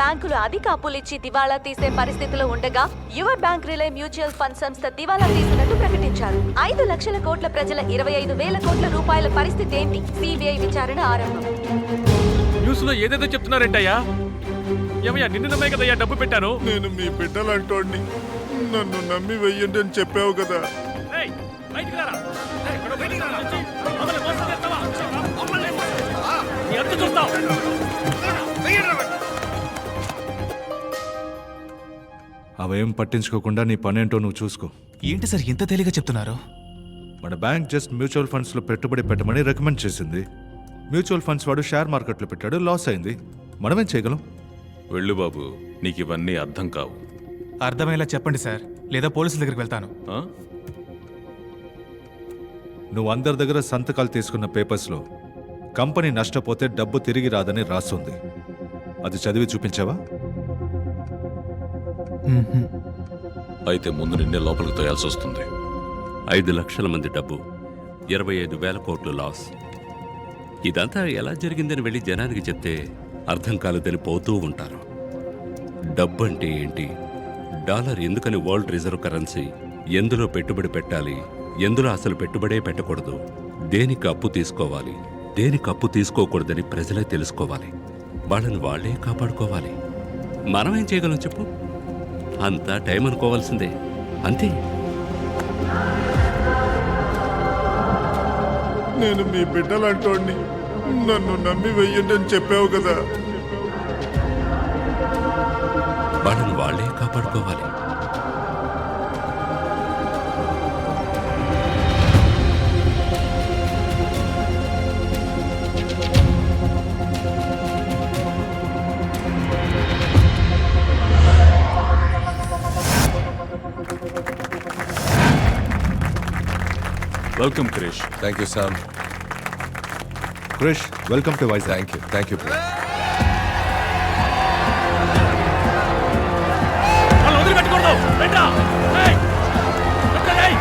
బ్యాంకులు అధిక అప్పులిచ్చి దివాళా తీసే పరిస్థితిలో ఉండగా యువ బ్యాంక్ రిలే మ్యూచువల్ ఫండ్ సంస్థ దివాళా తీసినట్టు ప్రకటించారు. 5 లక్షల కోట్ల ప్రజల 25,000 కోట్ల రూపాయల పరిస్థితి ఏంటి? సిబిఐ విచారణ ఆరంభం. న్యూస్ లో ఏదేదో చెప్తున్నారేంటయ్యా? ఏమయ్యా, నిన్ను నమ్మే కదయ్యా డబ్బు పెట్టాను. నేను మీ బిడ్డలంటోడిని, నన్ను నమ్మి వెయ్యండి అని చెప్పావు కదా. ఏయ్, బయటికి రారా. ఏయ్, బయటికి రారా. మమ్మల్ని మోసం చేస్తావా? నీ అంతు చూస్తావు. అవేం పట్టించుకోకుండా నీ పనేంటో నువ్వు చూసుకో. ఏంటి సార్ ఇంత తేలిగా చెప్తున్నారు? మన బ్యాంక్ జస్ట్ మ్యూచువల్ ఫండ్స్ లో పెట్టుబడి పెట్టమని రికమెండ్ చేసింది. మ్యూచువల్ ఫండ్స్ వాడు షేర్ మార్కెట్లో పెట్టాడు, లాస్ అయింది. మనమేం చేయగలం? వెళ్ళు బాబు, నీకు ఇవన్నీ అర్థం కావు. అర్థమయ్యేలా చెప్పండి సార్, లేదా పోలీసుల దగ్గరికి వెళ్తాను. ఆ? నువ్వు అందరి దగ్గర సంతకాలు తీసుకున్న పేపర్స్లో కంపెనీ నష్టపోతే డబ్బు తిరిగి రాదని రాస్తుంది. అది చదివి చూపించావా? అయితే ముందు నిన్నే లోపలికి తోయాల్సి వస్తుంది. 5 లక్షల మంది డబ్బు, 25,000 కోట్లు లాస్. ఇదంతా ఎలా జరిగిందని వెళ్ళి జనానికి చెప్తే అర్థం కాలేదని పోతూ ఉంటారు. డబ్బు అంటే ఏంటి, డాలర్ ఎందుకని వరల్డ్ రిజర్వ్ కరెన్సీ, ఎందులో పెట్టుబడి పెట్టాలి, ఎందులో అసలు పెట్టుబడే పెట్టకూడదు, దేనికి అప్పు తీసుకోవాలి, దేనికి అప్పు తీసుకోకూడదని ప్రజలే తెలుసుకోవాలి. వాళ్ళని వాళ్లే కాపాడుకోవాలి. మనమేం చేయగలం చెప్పు? అంతా టైం అనుకోవాల్సిందే, అంతే. నేను మీ బిడ్డలంటోడిని, నన్ను నమ్మి వెయ్యండి అని చెప్పావు కదా. వాళ్ళని వాళ్లే కాపాడుకోవాలి. Welcome Krish. Thank you Sam. Krish, welcome to Vizag. Thank you. వాళ్ళు వదిలిపెట్టకూడదు. పెట్టరా. ఏయ్, పెట్టరా. ఏయ్,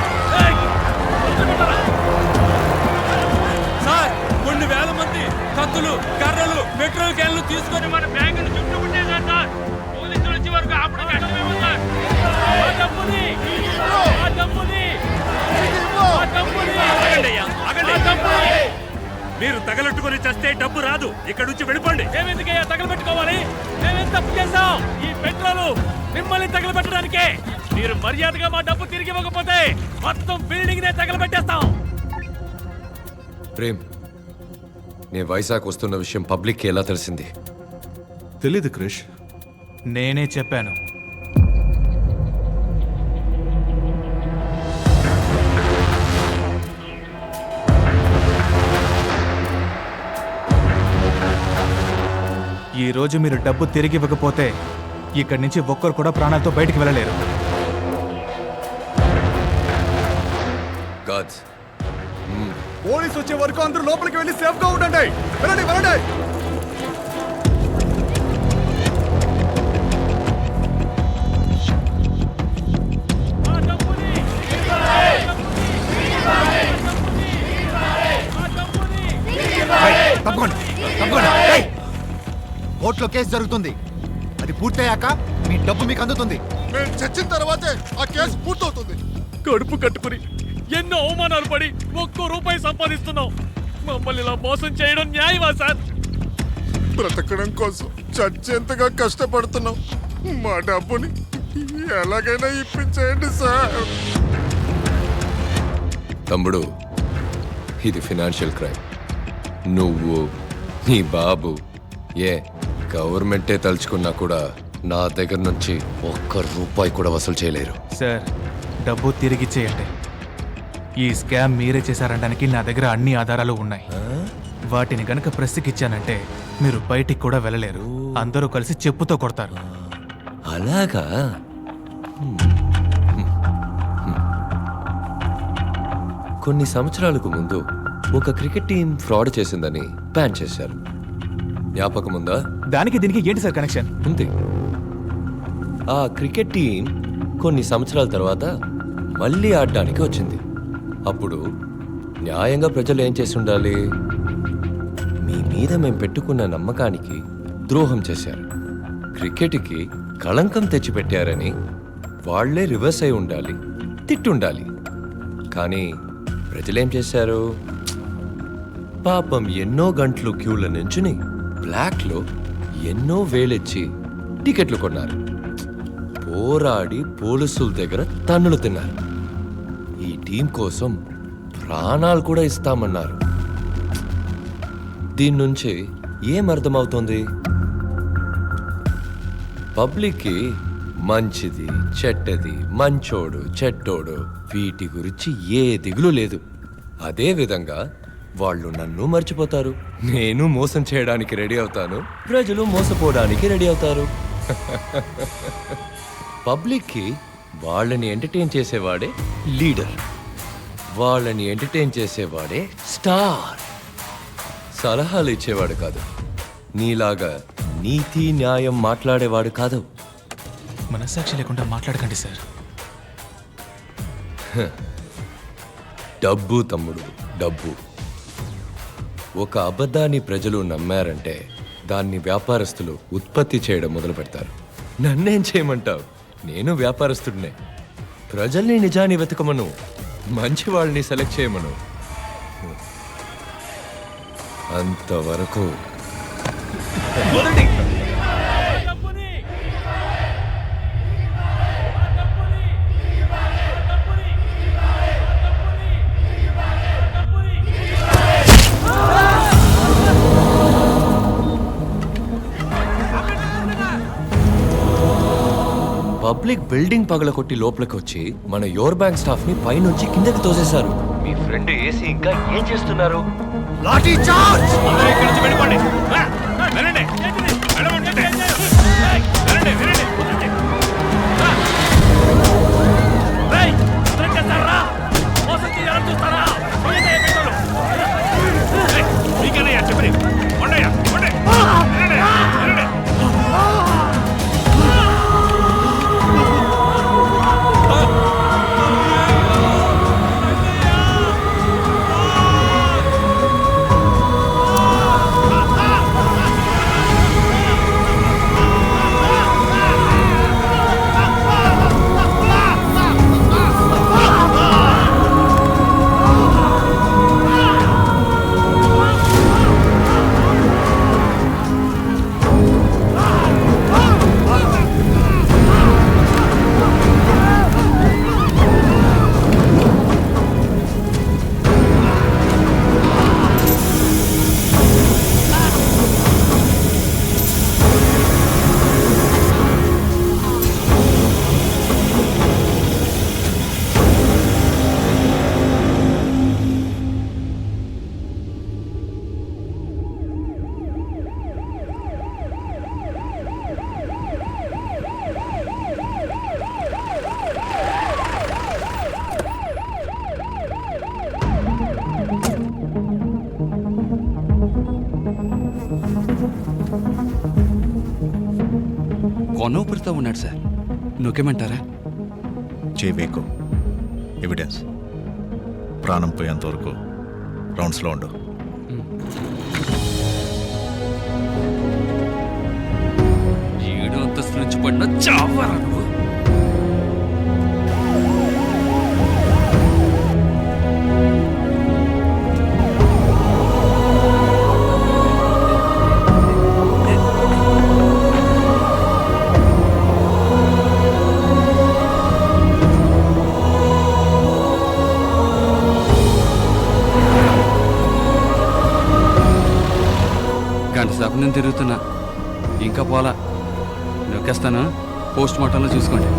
వదిలిపెట్టరా. సార్, కొన్ని వేల మంది కత్తులు, కర్రలు, పెట్రోల్ క్యాన్లు తీసుకొని మన బ్యాంకును చుట్టుకుంటే సార్ పోలీసులు వచ్చే వరకు ఆపడం కష్టమేమో సార్. ఆ డబ్బుని, ఆ డబ్బుని, ఆ డబ్బుని. ఆగండి అయ్యా, ఆగండి. ఆ డబ్బుని మీరు తగలెట్టుకుని చస్తే డబ్బు రాదు. ఇక్కడ నుంచి వెళ్ళిపోండి. మేమెందుకయ్యా తగలబెట్టుకోవాలి? మేమేం తప్పు చేస్తాం? ఈ పెట్రోలు మిమ్మల్ని తగలబెట్టడానికే. మీరు మర్యాదగా మా డబ్బు తిరిగి ఇవ్వకపోతే మొత్తం బిల్డింగ్ నే తగలబెట్టేస్తాం. ప్రేమ్, నేను వైజాగ్ వస్తున్న విషయం పబ్లిక్కి ఎలా తెలిసింది? తెలీదు క్రిష్. నేనే చెప్పాను. ఈ రోజు మీరు డబ్బు తిరిగి ఇవ్వకపోతే ఇక్కడి నుంచి ఒక్కరు కూడా ప్రాణాలతో బయటికి వెళ్ళలేరు. గాడ్స్, పోలీసు వచ్చే వరకు అందరూ లోపలికి వెళ్ళి సేఫ్ గా ఉండండి. వెళ్ళండి. ఆ డబ్బుని, ఆ డబ్బుని. తప్పకుండా. కోర్టులో కేసు జరుగుతుంది. అది పూర్తయ్యాక మీ డబ్బు మీకు అందుతుంది. మేము చచ్చిన తర్వాతే ఆ కేసు పూర్తవుతుంది. కడుపు కట్టుకుని ఎన్నో అవమానాలు పడి ₹1 సంపాదిస్తున్నాం. మమ్మల్ని ఇలా మోసం చేయడం న్యాయమా సార్? బ్రతకడం కోసం చచ్చేంతగా కష్టపడుతున్నాం. మా డబ్బుని ఎలాగైనా ఇప్పించేయండి సార్. తమ్ముడు, ఇది ఫినాన్షియల్ క్రైమ్. నువ్వు, నీ బాబు, గవర్నమెంటే తలుచుకున్నా కూడా నా దగ్గర నుంచి ₹1 కూడా వసూలు చేయలేరు. సార్, డబ్బు తిరిగి చేయండి. ఈ స్కామ్ మీరే చేశారనడానికి నా దగ్గర అన్ని ఆధారాలు ఉన్నాయి. వాటిని గనక ప్రెస్కిచ్చానంటే మీరు బయటికి కూడా వెళ్ళలేరు. అందరూ కలిసి చెప్పుతో కొడతారు. అలాగా? కొన్ని సంవత్సరాలకు ముందు ఒక క్రికెట్ టీం ఫ్రాడ్ చేసిందని బ్యాన్ చేశారు. జ్ఞాపకం ఉందా? దానికి దీనికి ఏంటి సార్ కనెక్షన్? ఉంది. ఆ క్రికెట్ టీం కొన్ని సంవత్సరాల తర్వాత మళ్ళీ ఆడడానికి వచ్చింది. అప్పుడు న్యాయంగా ప్రజలు ఏం చేసి ఉండాలి? మీ మీద మేము పెట్టుకున్న నమ్మకానికి ద్రోహం చేశారు. క్రికెట్కి కళంకం తెచ్చిపెట్టారని వాళ్లే రివర్స్ అయి ఉండాలి, తిట్టుండాలి. కానీ ప్రజలేం చేశారు? పాపం ఎన్నో గంటలు క్యూల నుంచుని బ్లాక్లో ఎన్నో వేలెచ్చి టికెట్లు కొన్నారు. పోరాడి పోలీసుల దగ్గర తన్నులు తిన్నారు. ఈ టీం కోసం ప్రాణాలు కూడా ఇస్తామన్నారు. దీని నుంచి ఏం అర్థమవుతోంది? పబ్లిక్కి మంచిది చెడ్డది, మంచోడు చెడ్డోడు వీటి గురించి ఏ దిగులు లేదు. అదే విధంగా వాళ్ళు నన్ను మర్చిపోతారు, నేను మోసం చేయడానికి రెడీ అవుతాను, ప్రజలు మోసపోవడానికి రెడీ అవుతారు. పబ్లిక్కి వాళ్ళని ఎంటర్టైన్ చేసేవాడే లీడర్, వాళ్ళని ఎంటర్టైన్ చేసేవాడే స్టార్. సలహాలు ఇచ్చేవాడు కాదు, నీలాగా నీతి న్యాయం మాట్లాడేవాడు కాదు. మనస్సాక్షి లేకుండా మాట్లాడకండి సార్. డబ్బు తమ్ముడు, డబ్బు. ఒక అబద్ధాన్ని ప్రజలు నమ్మారంటే దాన్ని వ్యాపారస్తులు ఉత్పత్తి చేయడం మొదలు పెడతారు. నన్నేం చేయమంటావు? నేను వ్యాపారస్తుడినే. ప్రజల్ని నిజాన్ని వెతకమను, మంచి వాళ్ళని సెలెక్ట్ చేయమను. అంతవరకు పబ్లిక్ బిల్డింగ్ పగలకొట్టి లోపలికి వచ్చి మన యోర్ బ్యాంక్ స్టాఫ్ ని పైనుంచి కిందకి తోసేశారు. మీ ఫ్రెండ్ ఏసీ ఇంకా ఏం చేస్తున్నారు? లాఠీ చార్జ్! అందరూ ఇక్కడి నుంచి వెళ్ళిపోండి. వెళ్ళండి. వెళ్ళమంటే. వెళ్ళండి, వెళ్ళండి. రేయ్, అందరూ చేస్తారా? మోసం చేయాలని చూస్తారా? పోయేదయ్యా పెద్దలు. రేయ్, మీకేనయ్యా చెప్పండి. ఉండయ్యా, ఉండే. వెళ్ళండి, వెళ్ళండి. కొనూపిరితో ఉన్నాడు సార్. నొక్కేమంటారా? చేయవేకు ఎవిడెన్స్ ప్రాణం పోయేంత వరకు రౌండ్స్లో ఉండు. ఏడు అంతస్తు నుంచి పడిన చావరా నువ్వు. గంట సేపు నేను తిరుగుతున్నా, ఇంకా పోలా. నొక్కేస్తాను, పోస్ట్ మార్టంలో చూసుకోండి.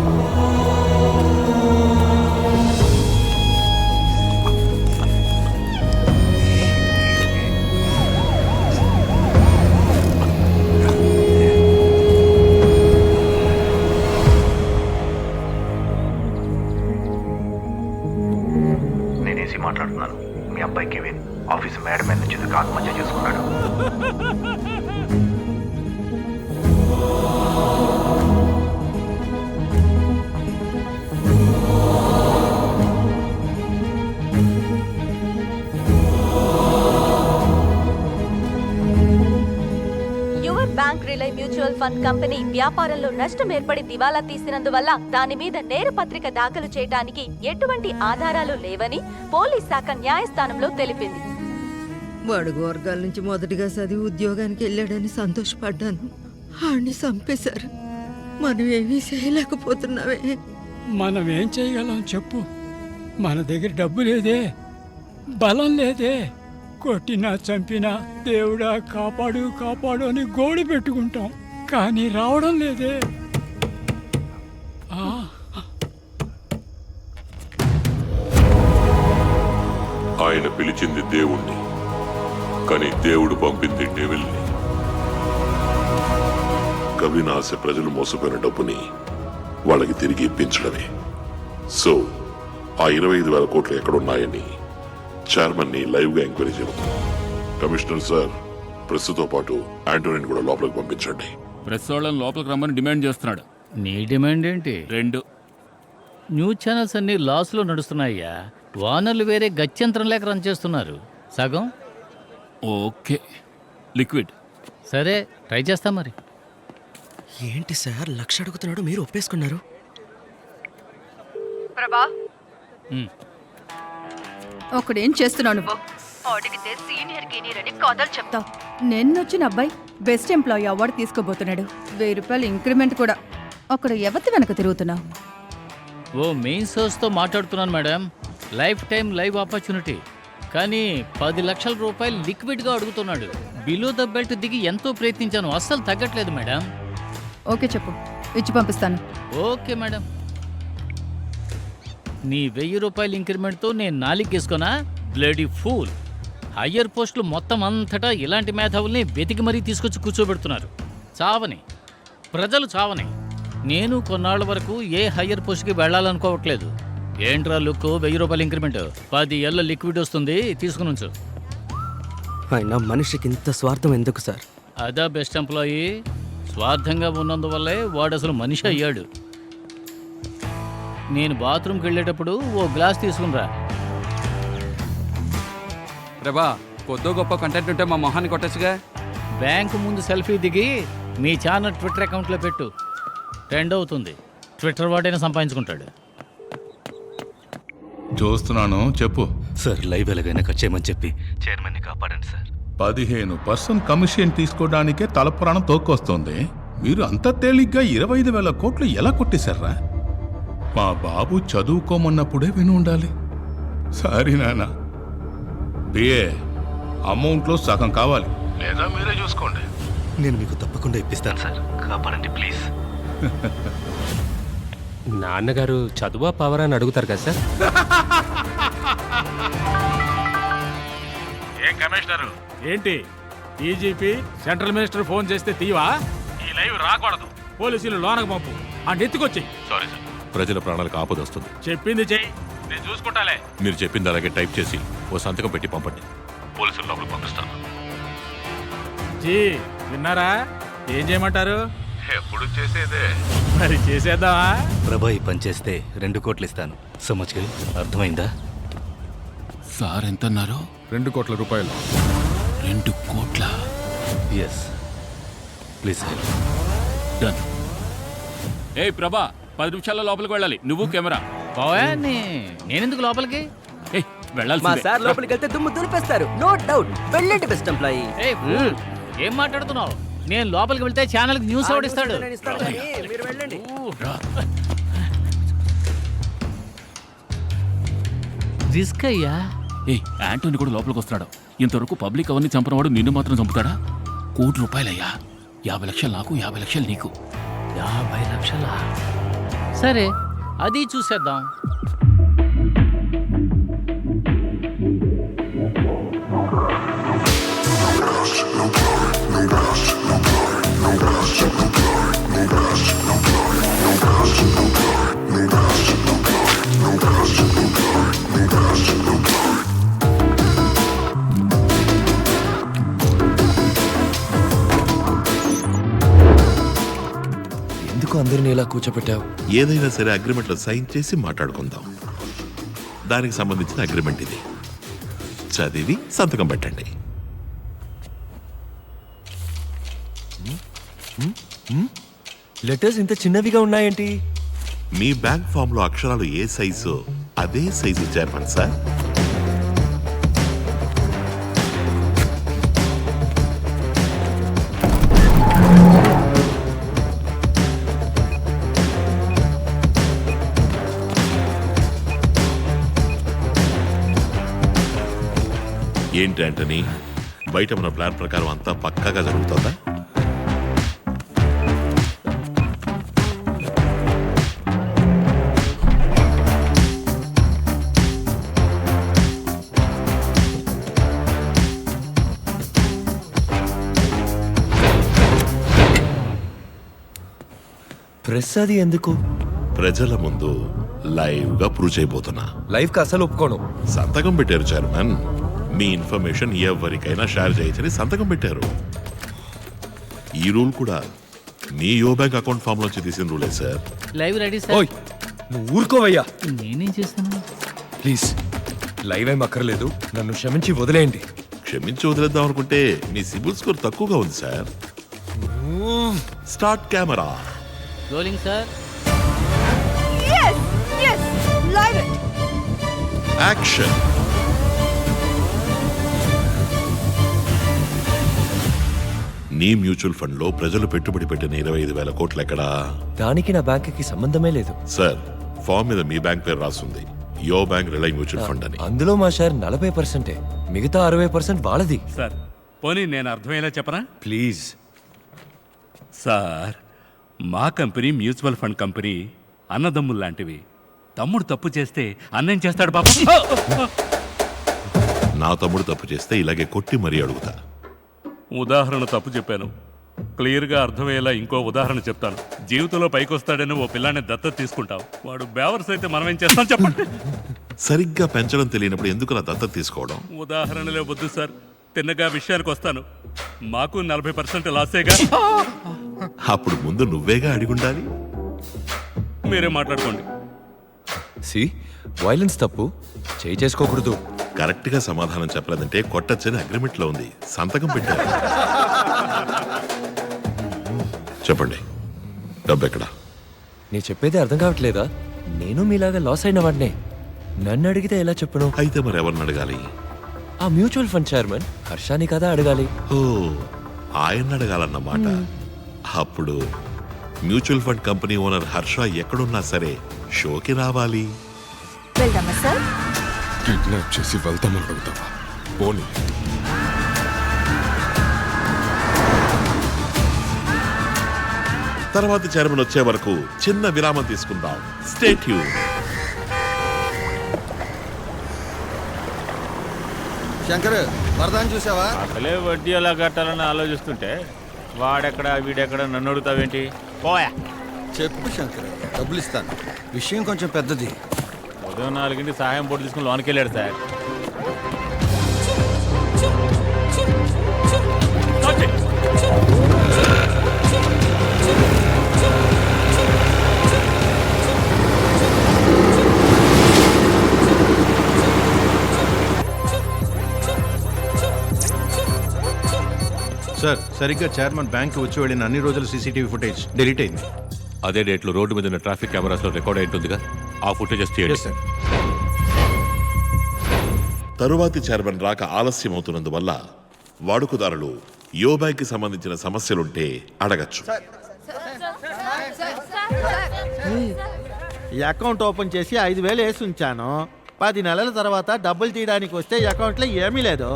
నేనేసి మాట్లాడుతున్నాను. మీ అబ్బాయి కెవిన్ ఆఫీస్ మేడ మీద నుంచి ఆత్మహత్య చేసుకున్నాడు. Bank relay mutual fund company వ్యాపారంలో నష్టం ఏర్పడి దివాలా తీసినందువల్ల దాని మీద నేరపత్రిక దాఖలు చేయడానికి ఎటువంటి ఆధారాలు లేవని పోలీస్ శాఖ న్యాయస్థానంలో తెలిపింది. బడుగు వర్గాల నుంచి మొదటిగా చదివి ఉద్యోగానికి వెళ్ళాడని సంతోషపడ్డాను. ఆడిని చంపేశారు. మనం ఏమీ చేయలేకపోతున్నావే. మనం ఏం చేయగలం చెప్పు? మన దగ్గర డబ్బు లేదే, బలం లేదే. కొట్టినా చంపినా దేవుడా కాపాడు కాపాడు అని గోడు పెట్టుకుంటాం, కానీ రావడం లేదే. ఆయన పిలిచింది దేవుణ్ణి, కానీ దేవుడు పంపింది డెవిల్ని. కవినాశ ప్రజలు మోసపోయిన డబ్బుని వాళ్ళకి తిరిగి ఇప్పించడమే. సో ఆ 25,000 కోట్లు ఎక్కడున్నాయని చైర్మన్ ని లైవ్ గా ఎంక్వైరీ చేయబోతున్నాం. కమిషనర్ సార్, ప్రెస్ తో పాటు ఆంటోనీని కూడా లోపలికి పంపించండి. ప్రెస్ వాళ్ళని లోపలికి రమ్మని డిమాండ్ చేస్తున్నాడు. నీ డిమాండ్ ఏంటి? 2 న్యూస్ ఛానల్స్ అన్ని లాస్లో నడుస్తున్నాయ్యా. వానర్లు వేరే గత్యంతరం లేక రన్ చేస్తున్నారు. సగం ఓకే, లిక్విడ్. సరే, ట్రై చేస్తా మరి. ఏంటి సార్ 1,00,000 అడుగుతున్నాడు, మీరు ఒప్పేసుకున్నారు? ప్రభా, ఒకడేం చేస్తున్నావు నువ్వు? అడిగితే సీనియర్ గీనియర్ అని కథలు చెప్తావు. నిన్నొచ్చిన అబ్బాయి బెస్ట్ ఎంప్లాయీ అవార్డు తీసుకోబోతున్నాడు. 1000 రూపాయలు ఇంక్రిమెంట్ కూడా. అక్కడ ఎవరి వెనక తిరుగుతున్నావు? ఓ మెయిన్ సోర్స్తో మాట్లాడుతున్నాను madam. Life time live opportunity, కానీ 10 లక్షల రూపాయలు లిక్విడ్గా అడుగుతున్నాడు. బిలో ద బెల్ట్ దిగి ఎంతో ప్రయత్నించాను, అస్సలు తగ్గట్లేదు మేడం. ఓకే చెప్పు, ఇచ్చి పంపిస్తాను. Okay madam. నీ 1000 రూపాయల ఇంక్రిమెంట్తో నేను 4 గేసుకోనా? Bloody fool. హయ్యర్ పోస్టులు మొత్తం అంతటా ఇలాంటి మేధావుల్ని వెతికి మరీ తీసుకొచ్చి కూర్చోబెడుతున్నారు. చావని ప్రజలు చావని. నేను కొన్నాళ్ల వరకు ఏ హయ్యర్ పోస్ట్కి వెళ్ళాలనుకోవట్లేదు. ఏంట్రా లుక్, 1000 రూపాయల ఇంక్రిమెంట్, 10 ఏళ్ళ లిక్విడ్ వస్తుంది, తీసుకుని ఉంచు. అయినా మనిషికి ఇంత స్వార్థం ఎందుకు సార్? అదా బెస్ట్ ఎంప్లాయీ. స్వార్థంగా ఉన్నందువల్లే వాడు అసలు మనిషి అయ్యాడు. నేను బాత్రూమ్కి వెళ్ళేటప్పుడు ఓ గ్లాస్ తీసుకునిరా. ప్రభా, కొద్దో గొప్ప కంటెంట్ ఉంటే మా మొహాన్ని కొట్టచ్చుగా. బ్యాంకు ముందు సెల్ఫీ దిగి మీ ఛానల్ ట్విట్టర్ అకౌంట్లో పెట్టు. ట్రెండ్ అవుతుంది. ట్విట్టర్ వాడైనా సంపాదించుకుంటాడు. చూస్తున్నాను, చెప్పు. సార్, లైవ్ ఎలాగైనా కట్ చేయమని చెప్పి చైర్మన్ని కాపాడండి సార్. 15% కమిషన్ తీసుకోవడానికే తలపురాణం తోక్కొస్తోంది. మీరు అంత తేలిగ్గా 25,000 కోట్లు ఎలా కొట్టేశారా? మా బాబు చదువుకోమన్నప్పుడే విని ఉండాలి. సారీ నాన్న. బిఏ అమౌంట్లో సగం కావాలి, లేదా మీరే చూసుకోండి. నేను మీకు తప్పకుండా ఇప్పిస్తాను సార్, కాపాడండి ప్లీజ్. నాన్నగారు చదువా పవర్ అని అడుగుతారు కదా సార్. ఏం కమిషనరు, ఏంటి ఈజీపీ సెంట్రల్ మినిస్టర్ ఫోన్ చేస్తే తీవా? ఈ లైవ్ రాకూడదు. పోలీసులు లోనకు పంపు, ఆ నెత్తుకొచ్చి. సారీ సార్, ప్రజల ప్రాణాలకు ఆపద వస్తుంది. చెప్పింది చెయ్యి, నేను చూసుకుంటాలే. మీరు చెప్పింది అలాగే టైప్ చేసి ఓ సంతకం పెట్టి పంపండి. పోలీసులు లోపలికి పంపిస్తాను. జీ, విన్నారా? ఏం చేయమంటారు? ఎప్పుడు చేసేదే. మరి చేసేద్దామా? ప్రభా, ఈ పని చేస్తే 2 కోట్లు ఇస్తాను. సో మచ్, అర్థమైందా? సార్ ఎంత అన్నారు? 2 కోట్ల రూపాయలు. 2 కోట్ల? Yes, please help. డన్. ఏ ప్రభా, 10 నిమిషాల్లో లోపలికి వెళ్ళాలి. నువ్వు కెమెరా. నేనెందుకు లోపలికి? వెళ్ళాలి. మా సార్ లోపలికి వెళ్తే దుమ్ము దులిపేస్తారు. No doubt. వెళ్ళండి బెస్ట్ ఎంప్లాయీ. ఏం మాట్లాడుతున్నావు? నేను లోపలికి వెళ్తే ఛానల్కి న్యూస్ ఓడిస్తాడు. మీరు వెళ్ళండి. రిస్క్ అయ్యా. ఏ యాంటోని కూడా లోపలికి వస్తున్నాడు. ఇంతవరకు పబ్లిక్ అవన్నీ చంపినవాడు నిన్ను మాత్రం చంపుతాడా? ₹1 కోటి. 50 లక్షలు నాకు, 50 లక్షలు నీకు. 50 లక్షలా? సరే, అది చూసేద్దాం. ఎందుకు అందరినీ ఇలా కూర్చోపెట్టావు? ఏదైనా సరే అగ్రిమెంట్లో సైన్ చేసి మాట్లాడుకుందాం. దానికి సంబంధించిన అగ్రిమెంట్ ఇది. చదివి సంతకం పెట్టండి. లెటర్స్ ఇంత చిన్నవిగా ఉన్నాయేంటి? మీ బ్యాంక్ ఫామ్ లో అక్షరాలు ఏ సైజు అదే సైజు చైర్మన్ సార్. ఏంటి ఆంటనీ, బయట మన ప్లాన్ ప్రకారం అంతా పక్కాగా జరుగుతుందా? ప్రెస్ అది ఎందుకు? ప్రజల ముందు లైవ్ గా ప్రూవ్ చేయబోతున్నా. లైవ్ కి అసలు ఒప్పుకోను. సంతకం పెట్టారు చైర్మన్. మీ ఇన్ఫర్మేషన్ ఎవరికైనా షేర్ చేయొచ్చని సంతకం పెట్టారు. ఈ రూల్ కూడా మీ యో బ్యాంక్ అకౌంట్ ఫామ్ నుంచి తీసిన రూలే సార్. Live ready sir. ఓయ్, నువ్వు ఊరుకోవయ్యా. నేనేం చేస్తాను? ప్లీజ్, లైవ్ ఏం అక్కర్లేదు, నన్ను క్షమించి వదిలేయండి. క్షమించి వదిలేద్దాం అనుకుంటే మీ సిబిల్ స్కోర్ తక్కువగా ఉంది sir. Start camera. Rolling sir. Action. నీ మ్యూచువల్ ఫండ్ లో ప్రజలు పెట్టుబడి పెట్టిన 25,000 కోట్లు ఎక్కడా? దానికి నా బ్యాంకుకి సంబంధమే లేదు సార్. ఫామ్ మీద మీ బ్యాంక్ పేరు రాస్తుంది, యో బ్యాంక్ రిలై మ్యూచువల్ ఫండ్ అని. అందులో మా షేర్ 40%, మిగతా 60% వాళ్ళది. సార్ పోనీ నేను అర్థమయ్యేలా చెప్పనా? ప్లీజ్ సార్, మా కంపెనీ మ్యూచువల్ ఫండ్ కంపెనీ అన్నదమ్ములు లాంటివి. తమ్ముడు తప్పు చేస్తే అన్నేం చేస్తాడు పాప? నా తమ్ముడు తప్పు చేస్తే ఇలాగే కొట్టి మరీ అడుగుతా. ఉదాహరణ తప్పు చెప్పాను, క్లియర్గా అర్థమయ్యేలా ఇంకో ఉదాహరణ చెప్తాను. జీవితంలో పైకొస్తాడని ఓ పిల్లాన్ని దత్తత తీసుకుంటావు, వాడు బేవర్స్ అయితే మనం ఏం చేస్తాం చెప్పండి? సరిగ్గా పెంచడం తెలియనప్పుడు ఎందుకు నా దత్తత తీసుకోవడం? ఉదాహరణలే వద్దు సార్, తిన్నగా విషయానికి వస్తాను. మాకు 40% లాసేగా. అప్పుడు ముందు నువ్వేగా అడిగుండాలి. మీరే మాట్లాడుకోండి. సి, వైలెన్స్ తప్పు, చేయి చేసుకోకూడదు. కరెక్ట్ గా సమాధానం చెప్పలేదంటే కొట్టచ్చని అగ్రిమెంట్ లో ఉంది, సంతకం పెట్టారు. చెప్పండి, డబ్బు ఎక్కడా? నీ చెప్పేది అర్థం కావట్లేదా? నేను మీలాగా లాస్ అయిన వాడినే. నన్ను అడిగితే ఎలా చెప్పను? అయితే మరి ఎవరిని అడగాలి? ఆ మ్యూచువల్ ఫండ్ చైర్మన్ హర్షాని కదా అడగాలి. ఓ, ఆయన అడగాలన్నమాట. అప్పుడు mutual fund company owner Harsha ఎక్కడున్నా సరే షోకి రావాలి. వెళ్దామా సార్? కిడ్నాప్ చేసి వెళ్తామని అడుగుతావా? పోనీ. తర్వాత చైర్మన్ వచ్చే వరకు చిన్న విరామం తీసుకుందాం. Stay tune. శంకర్, వరదాన్ని చూసావా? అసలే వడ్డీ ఎలా కట్టాలని ఆలోచిస్తుంటే వాడెక్కడ వీడెక్కడ నన్ను అడుగుతావేంటి? పోయా. చెప్పు శంకర్, డబ్బులు ఇస్తాను. విషయం కొంచెం పెద్దది. ఉదయం 4 సహాయం పోటీ తీసుకుని లోనికి వెళ్ళాడు సార్. సార్, సరిగ్గా చైర్మన్ బ్యాంక్ వచ్చి వెళ్ళిన అన్ని రోజుల సీసీటీవీ ఫుటేజ్ డిలీట్ అయింది. అదే డేట్లో రోడ్డు మీద ఉన్న ట్రాఫిక్ కెమెరాస్లో రికార్డ్ అయి ఉంటుందిగా, ఆ ఫుటేజెస్ తీయండి. సార్. తరువాతి చైర్మన్ రాక ఆలస్యం అవుతున్నందువల్ల వాడుకదారులు యో బ్యాంక్ కి సంబంధించిన సమస్యలుంటే అడగచ్చు. ఈ అకౌంట్ ఓపెన్ చేసి 5,000 వేసి ఉంచాను. 10 నెలల తర్వాత డబ్బులు తీయడానికి వస్తే అకౌంట్లో ఏమీ లేదు.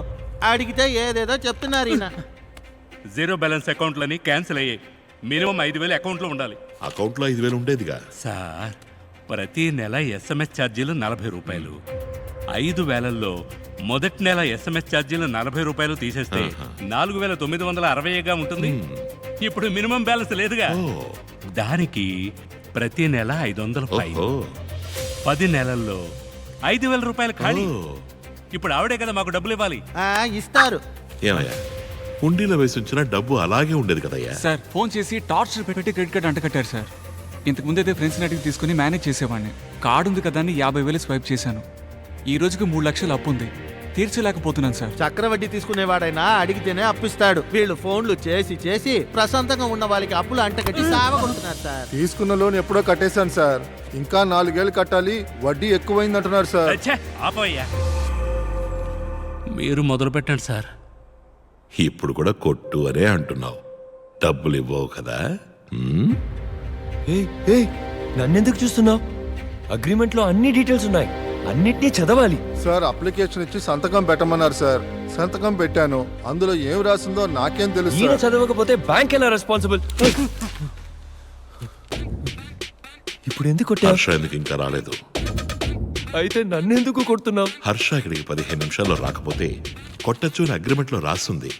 అడిగితే ఏదేదో చెప్తున్నారు ఈయన. జీరో బ్యాలెన్స్ అకౌంట్లని క్యాన్సిల్ అయ్యాయి. మినిమం 5,000 అకౌంట్లో ఉండాలి. అకౌంట్లో 5,000 ఉండేదిగా సార్. ప్రతి నెల SMS ఛార్జీలు 40 రూపాయలు. 5,000లో మొదటి నెల SMS ఛార్జీలు 40 రూపాయలు తీసేస్తే 4,960గా ఉంటుంది. ఇప్పుడు మినిమం బ్యాలెన్స్ లేదుగా, దానికి ప్రతి నెల 500 ఫైన్. 10 నెలల్లో 5,000 రూపాయలు ఖాళీ. ఇప్పుడు ఆవిడే కదా మాకు డబ్బులు ఇవ్వాలి. ఇస్తారు. ఏమయ్యా, హుండీలో వేసి ఉంచిన డబ్బు అలాగే ఉండేది కదయ్యా. సార్, ఫోన్ చేసి టార్చర్ పెట్టి క్రెడిట్ కార్డ్ అంటకట్టారు సార్. ఇంతకు ముందైతే ఫ్రెండ్స్ అడిగి తీసుకుని మేనేజ్ చేసేవాడిని. కార్డు ఉంది కదా అని 50,000 స్వైప్ చేశాను. ఈ రోజుకి 3 లక్షలు అప్పు ఉంది. తీర్చలేకపోతున్నాను సార్. చక్రవడ్డీ తీసుకునేవాడైనా అడిగితేనే అప్పిస్తాడు. వీళ్ళు ఫోన్లు చేసి చేసి ప్రశాంతంగా ఉన్న వాళ్ళకి అప్పులు అంటగట్టి సావగొడుతున్నారు సార్. తీసుకున్న లోన్ ఎప్పుడో కట్టేశాను సార్. ఇంకా 4 ఏళ్ళు కట్టాలి, వడ్డీ ఎక్కువైంది అంటున్నారు సార్. ఆపోయ్యా. మీరు మొదలు పెట్టండి సార్. ఇప్పుడు కూడా కొట్టు అనే అంటున్నావు, డబ్బులు ఇవ్వవు కదా? నన్నెందుకు చూస్తున్నావు? అగ్రిమెంట్ లో అన్ని డీటెయిల్స్ ఉన్నాయి, అన్నిటినీ చదవాలి. సార్ అప్లికేషన్ ఇచ్చి సంతకం పెట్టమన్నారు సార్. సంతకం పెట్టాను, అందులో ఏం రాసిందో నాకేం తెలుసు ఈయన సార్. చదవకపోతే బ్యాంక్ ఎలా రెస్పాన్సిబుల్? ఇప్పుడు ఎందుకు కొట్టావు? హర్ష ఎందుకు ఇంకా రాలేదు? అయితే నన్నెందుకు కొడుతున్నావు? హర్ష ఇక్కడికి 15 నిమిషాల్లో రాకపోతే కొట్టచ్చు అని అగ్రిమెంట్ లో రాస్తుంది.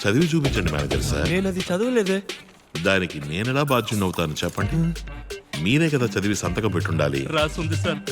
చదివి చూపించండి మేనేజర్ సార్. నేను అది చదవలేదే. దానికి నేనెలా బాధ్యున్నవుతాను చెప్పండి? మీరే కదా చదివి సంతకం పెట్టుండాలి. రాసుంది సార్.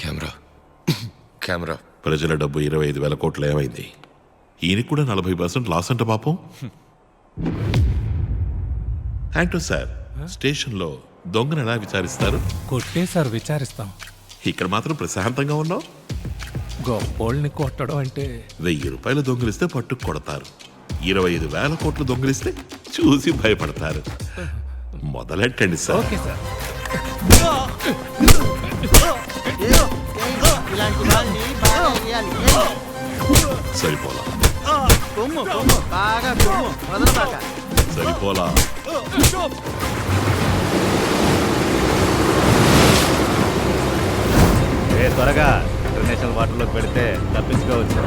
Camera camera. ప్రజల డబ్బు 25,000 కోట్లు ఏమైంది? ఈయనకి కూడా 40% లాస్ అంట పాపం. యాంటో సార్, స్టేషన్లో దొంగను ఎలా విచారిస్తారు? కొట్టే సార్ విచారిస్తాం. ఇక్కడ మాత్రం ప్రశాంతంగా ఉన్నావు. గొప్పోళ్ళని కొట్టడం అంటే 1000 రూపాయలు దొంగిలిస్తే పట్టుకు కొడతారు, 25,000 కోట్లు దొంగిలిస్తే చూసి భయపడతారు. మొదలెట్టండి సార్. Okay sir. ఇలాంటి వాళ్ళని బాగా చేయాలి. సరిపోలా కొమ్ము కొమ్ము బాగా కొమ్ము వదలబాక. సరిపోలా. త్వరగా ఇంటర్నేషనల్ వాటర్లోకి పెడితే తప్పించుకోవచ్చు.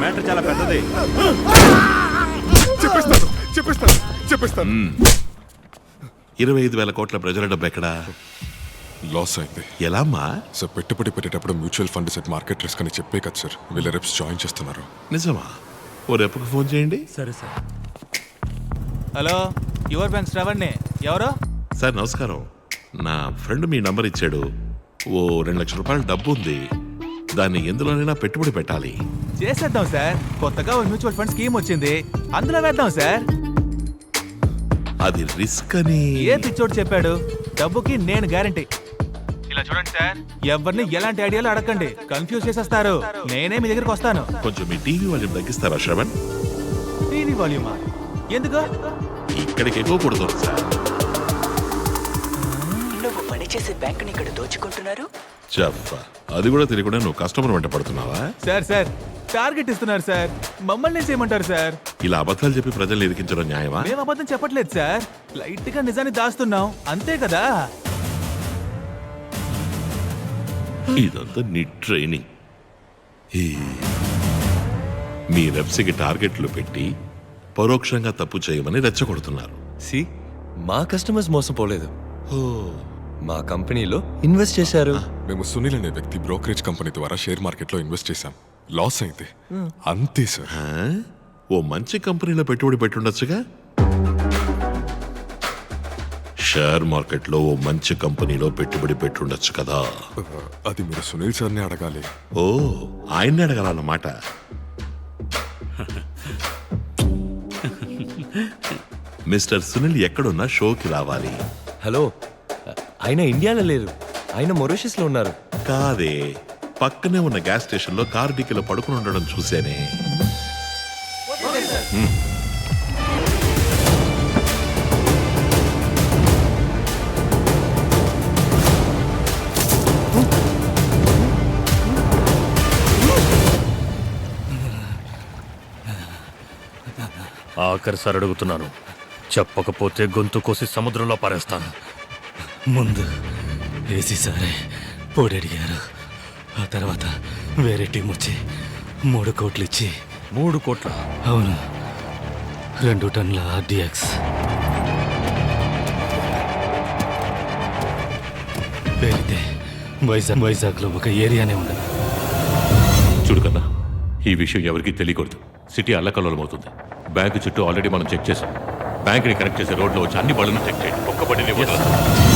మ్యాటర్ చాలా పెద్దది. చెప్పేస్తాను. 25,000 కోట్ల ప్రజల డబ్బు ఎక్కడా? లాస్ అయింది. ఎలా అమ్మా? సార్ పెట్టుబడి పెట్టేటప్పుడు mutual fund set market risk అని చెప్పే కదా సార్ వీళ్ళ రెప్స్ జాయిన్ చేస్తున్నారు. నిజమా? ఓ రెప్పుకు ఫోన్ చేయండి. సరే సార్. హలో, యువర్ బ్యాంక్ శ్రవణ్ణి. ఎవరు? సార్ నమస్కారం, నా ఫ్రెండ్ మీ నంబర్ ఇచ్చాడు. ఓ 2 లక్షల రూపాయల డబ్బు ఉంది, దాన్ని ఎందులోనైనా పెట్టుబడి పెట్టాలి. చేసేద్దాం సార్. కొత్తగా ఒక మ్యూచువల్ ఫండ్ స్కీమ్ వచ్చింది, అందులో వేద్దాం సార్. అది రిస్క్ అని ఏ పిచ్చోడు చెప్పాడు? డబ్బుకి నేను గ్యారంటీ. ఇలా చూడండి సార్, ఎవరిని ఎలాంటి ఐడియాలు అడగండి, కన్ఫ్యూజ్ చేసేస్తారు. నేనే మీ దగ్గరికి వస్తాను. కొంచెం మీ టీవీ వాల్యూమ్ తగ్గిస్తారా శ్రవణ్? టీవీ వాల్యూమా? ఎందుకు? ఇక్కడికి ఎక్కువ కొడుతుంది సార్. నువ్వు పనిచేసే బ్యాంకుని ఇక్కడ దోచుకుంటున్నారు. చెప్ప అది కూడా తెలియకుండా నువ్వు కస్టమర్ వెంట పడుతున్నావా? సార్ సార్ టార్గెట్ ఇస్తున్నారు సార్, మమ్మల్ని ఏం చేయమంటారు సార్? ఇలా అబద్ధాలు చెప్పి ప్రజల్ని ఇరికించడం న్యాయమా? మేము అబద్ధం చెప్పట్లేదు సార్, లైట్ గా నిజాన్ని దాస్తున్నాం అంతే కదా. ఇదంతా నీ ట్రైనింగ్. మీ రెప్స్కి టార్గెట్లు పెట్టి పరోక్షంగా తప్పు చేయమని రెచ్చగొడుతున్నారు. సి మా కస్టమర్స్ మోసపోలేదు, మా కంపెనీలో ఇన్వెస్ట్ చేశారు. మేము సునీల్ అనే వ్యక్తి బ్రోకరేజ్ కంపెనీ ద్వారా షేర్ మార్కెట్ లో ఇన్వెస్ట్ చేశాం. లాస్ అయింది అంతే సార్. ఓ మంచి కంపెనీలో పెట్టుబడి పెట్టుండొచ్చుగా. షేర్ మార్కెట్ లో ఓ మంచి కంపెనీలో పెట్టుబడి పెట్టుండొచ్చు కదా. అది మీరు సునీల్ సార్ని అడగాలి. ఓ ఆయన్ని అడగాలన్నమాట. మిస్టర్ సునీల్ ఎక్కడున్నా షోకి రావాలి. హలో, ఆయన ఇండియాలో లేరు, ఆయన మొరీషియస్ లో ఉన్నారు. కాదే, పక్కనే ఉన్న గ్యాస్ స్టేషన్ లో కార్ డిక్కీలో పడుకుని ఉండడం చూసేనే. ఆఖరిసారి అడుగుతున్నాను, చెప్పకపోతే గొంతు కోసి సముద్రంలో పారేస్తాను. ముందు ఏసీ సారే పొడి అడిగారు. ఆ తర్వాత వేరే టీం వచ్చి 3 కోట్లు ఇచ్చి 3 కోట్ల అవును 2 టన్నుల ఆర్డిఎక్స్ పేరితే వైజాగ్లో ఒక ఏరియానే ఉండదు. చూడు కన్నా, ఈ విషయం ఎవరికీ తెలియకూడదు. సిటీ అల్లకల్లోలం అవుతుంది. బ్యాంకు చుట్టూ ఆల్రెడీ మనం చెక్ చేసాం. బ్యాంక్ని కనెక్ట్ చేసే రోడ్లో వచ్చి అన్ని బళ్ళను చెక్ చేయండి. ఒక్క బండిని వదలొద్దు.